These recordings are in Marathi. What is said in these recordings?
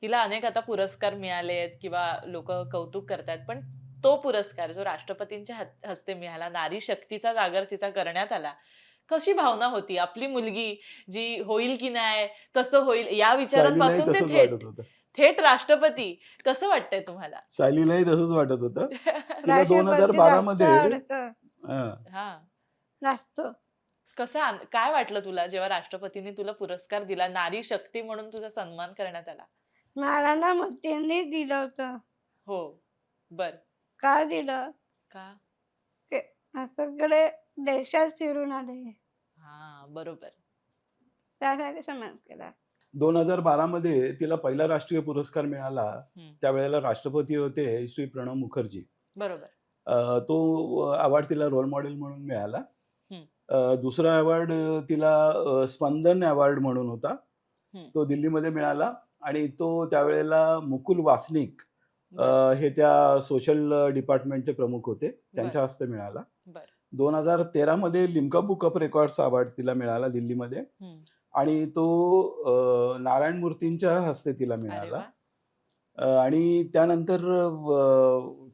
तिला अनेक आता पुरस्कार मिळाले आहेत किंवा लोक कौतुक करतात, पण तो पुरस्कार जो राष्ट्रपतींच्या हस्ते मिळाला, नारी शक्तीचा जागर तिचा करण्यात आला, कशी भावना होती? आपली मुलगी जी होईल की नाही, कसं होईल या सायलीलाही विचारांपासून ते तसंच वाटत थेट होतं. थेट राष्ट्रपती, कसं वाटतंय तुम्हाला? सायलीलाही तसंच वाटत होतं. तिला राष्ट्रपती 2012 जास्त मध्ये आवडतं. हां. हां. जास्त. काय वाटलं तुला जेव्हा राष्ट्रपतींनी तुला पुरस्कार दिला, नारी शक्ती म्हणून तुझा सन्मान करण्यात आला? मला ना मग त्यांनी दिलं होतं. हो. बरं. का दिलं? का? ते सगळे देशात फिरून आले. हां, बरोबर. त्यासाठी सन्मान केला. 2012 मध्ये तिला पहिला राष्ट्रीय पुरस्कार मिळाला. हं. त्यावेळेला राष्ट्रपती होते श्री प्रणव मुखर्जी. बरोबर. तो अवॉर्ड तिला रोल मॉडेल म्हणून मिळाला. हं. दुसरा अवॉर्ड तिला स्पंदन अवॉर्ड म्हणून होता. हं. तो दिल्लीमध्ये मिळाला आणि तो त्यावेळेला मुकुल वासनिक बरं. हे त्या सोशल डिपार्टमेंटचे प्रमुख होते. त्यांच्या बरं. हस्ते मिळाला. बरं. 2013 मध्ये Limca book of records award तिला मिळाला दिल्लीमध्ये हं. आणि तो नारायण मूर्तींच्या हस्ते तिला अरे मिळाला. वाह! आणि त्यानंतर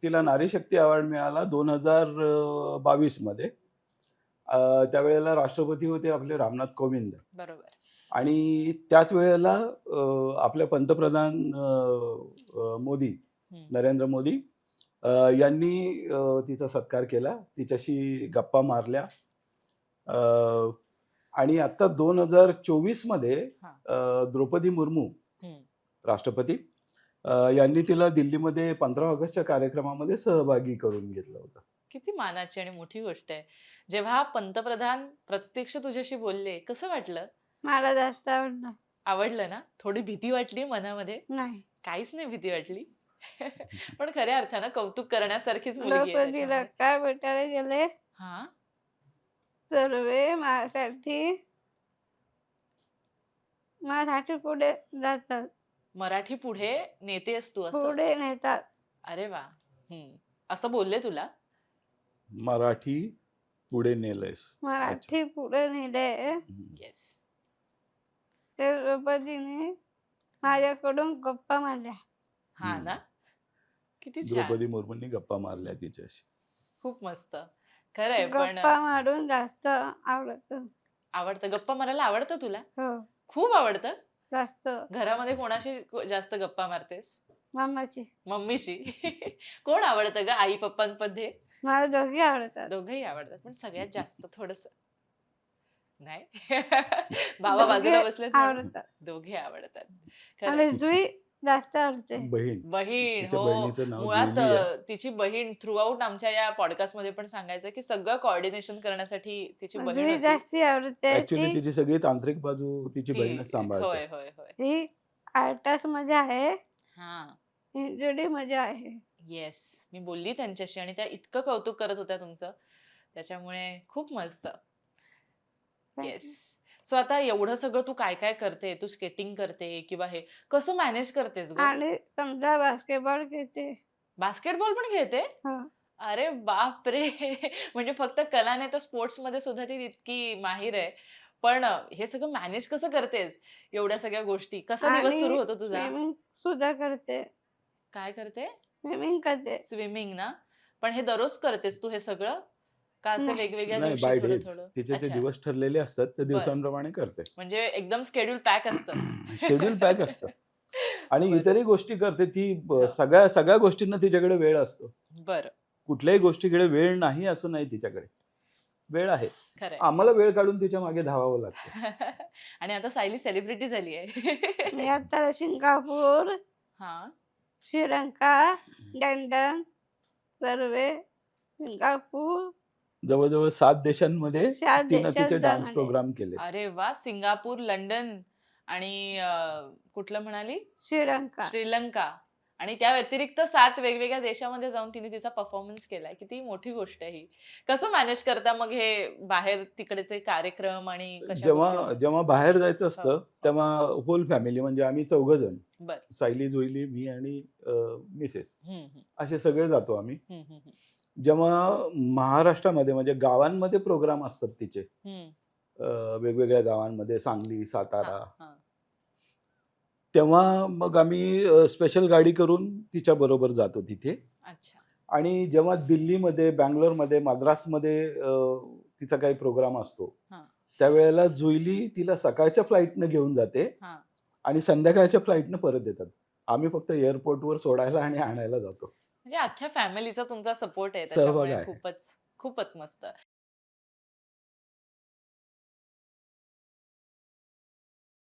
तिला नारी शक्ती अवॉर्ड मिळाला 2022 मध्ये. त्यावेळेला राष्ट्रपती होते आपले रामनाथ कोविंद बरोबर. आणि त्याच वेळेला आपले पंतप्रधान मोदी, हं. नरेंद्र मोदी यांनी तिचा सत्कार केला, तिच्याशी गप्पा मारल्या. आणि आता 2024 मध्ये हां. द्रौपदी मुर्मू हं. राष्ट्रपती यांनी तिला दिल्लीमध्ये 15 ऑगस्टच्या कार्यक्रमामध्ये सहभागी करून घेतलं होतं. किती मानाची आणि मोठी गोष्ट आहे. जेव्हा पंतप्रधान प्रत्यक्ष तुझ्याशी बोलले, कसं वाटलं? मला जास्त आवडलं. आवडलं ना? थोडी भीती वाटली मनामध्ये? नाही. काहीच नाही भीती वाटली? पण खऱ्या अर्थानं कौतुक करण्यासारखीच मुलगी आहे द्रौपदीला त्याच्यामुळे. काय भेटायला गेले? हां. सर्व माझ्यासाठी पुढे जातात. मराठी पुढे नेतेस तू असं? पुढे नेतात. अरे वाह! हं. असं बोलले तुला? मराठी पुढे नेलंयस. अच्छा. मराठी पुढे नेले. येस. ते द्रौपदीने माझ्याकडून गप्पा मारल्या. हां ना? किती छान. द्रौपदी मुर्मूंनी गप्पा मारल्या तिच्याशी. खूप मस्त. खरं आहे पण गप्पा मारून जास्त आवडतं. आवडतं. गप्पा मारायला आवडतं तुला? हो. खूप आवडतं? जास्त. घरामध्ये कोणाशी जास्त गप्पा मारतेस? मामाची. मम्मीशी. कोण आवडतं गं आई-पप्पांमध्ये? मला दोघी आवडतात. दोघंही आवडतात, पण सगळ्यात जास्त थोडंसं नाही? बाबा दोघे बाजूला बसलेत म्हणून आवडतात. दोघे आवडतात. खरं आणि जुई जास्त आवडते. बहीण. बहीण तिच्या हो. बहिणीचं नाव मुळात जुईली आहे. तिची बहीण थ्रूआउट आमच्या या पॉडकास्टमध्ये पण सांगायचं, की सगळं कोऑर्डिनेशन करण्यासाठी तिची बहीण जुई होती. जास्ती आवडते. ऍक्च्युली तिची सगळी तांत्रिक बाजू तिची ती बहीणच सांभाळते. होय, होय, होय. ती आर्टस मध्ये आहे. हां. इंजुरी मध्ये आहे. येस. मी बोलली त्यांच्याशी आणि त्या इतकं कौतुक करत होत्या तुमचं. त्याच्यामुळे खूप मस्त. येस. सो आता एवढं सगळं तू काय-काय करते? तू स्केटिंग करते किंवा हे कसं मॅनेज करतेस गं? आणि समजा बास्केटबॉल खेळते. बास्केटबॉल पण खेळते? हो. अरे बापरे! म्हणजे फक्त कला नाही तर स्पोर्ट्समध्ये सुद्धा ती तितकी माहिर आहे. पण हे सगळं मॅनेज कसं करतेस? एवढ्या सगळ्या गोष्टी. कसा दिवस सुरू आणि होतो तुझा? स्विमिंग सुद्धा करते. काय करते? स्विमिंग करते. स्विमिंग ना? पण हे दररोज करतेस तू हे सगळं? का असं नाही. वेगवेगळ्या नाही, दिवशी बाय डेज. थोडं-थोडं? तिचे ते अच्छा. दिवस ठरलेले असतात. त्या बरं. दिवसांप्रमाणे करते. म्हणजे एकदम शेड्यूल पॅक असतं. शेड्यूल पॅक असतं. आणि बरं. इतरही गोष्टी करते ती. हो. सगळ्या सगळ्या गोष्टींना तिच्याकडे वेळ असतो. बरं. कुठल्याही गोष्टीकडे वेळ नाही असं नाही तिच्याकडे. वेळ आहे. खरंय. आम्हाला वेळ काढून तिच्या मागे धावावं लागतं. आणि आता सायली सेलिब्रिटी झाली आहे. मी आता सिंगापूर, हां. श्रीलंका, लंडन सर्व सिंगापूर जवळ-जवळ 7 देशांमध्ये 7 तिनं देशात तिचे जाऊन डान्स आले. प्रोग्राम केले. अरे वाह! सिंगापूर, लंडन आणि कुठलं म्हणाली? श्रीलंका. श्रीलंका आणि त्या व्यतिरिक्त 7 वेगवेगळ्या देशामध्ये जाऊन तिने तिचा परफॉर्मन्स केलाय. किती मोठी गोष्ट आहे ही. कसं मॅनेज करता मग हे बाहेर तिकडचे कार्यक्रम आणि कशा जेव्हा गोष्टी होतात? जेव्हा बाहेर जायचं हो, असतं हो. तेव्हा होल फॅमिली म्हणजे आम्ही 4 जण. बरं. सायली, जुईली, मी आणि मिसेस हं, हं. असे सगळे जातो आम्ही. हं, हं, हं. जेव्हा महाराष्ट्रामध्ये म्हणजे गावांमध्ये प्रोग्राम असतात तिचे, हं. वेगवेगळ्या गावांमध्ये सांगली, हां, सातारा, हां. तेव्हा मग आम्ही स्पेशल गाडी करून तिच्या बरोबर जातो तिथे. अच्छा. आणि जेव्हा दिल्लीमध्ये, बँगलोरमध्ये, मद्रासमध्ये तिचा काही प्रोग्राम असतो, हां. त्यावेळेला जुईली तिला सकाळच्या फ्लाईटनं घेऊन जाते हां. आणि संध्याकाळच्या फ्लाईटनं परत येतात. आम्ही फक्त एअरपोर्टवर सोडायला आणि आणायला जातो. म्हणजे अख्ख्या फॅमिलीचा तुमचा सपोर्ट आहे सहभाग त्याच्यामुळे आहे. खूपच खूपच मस्त.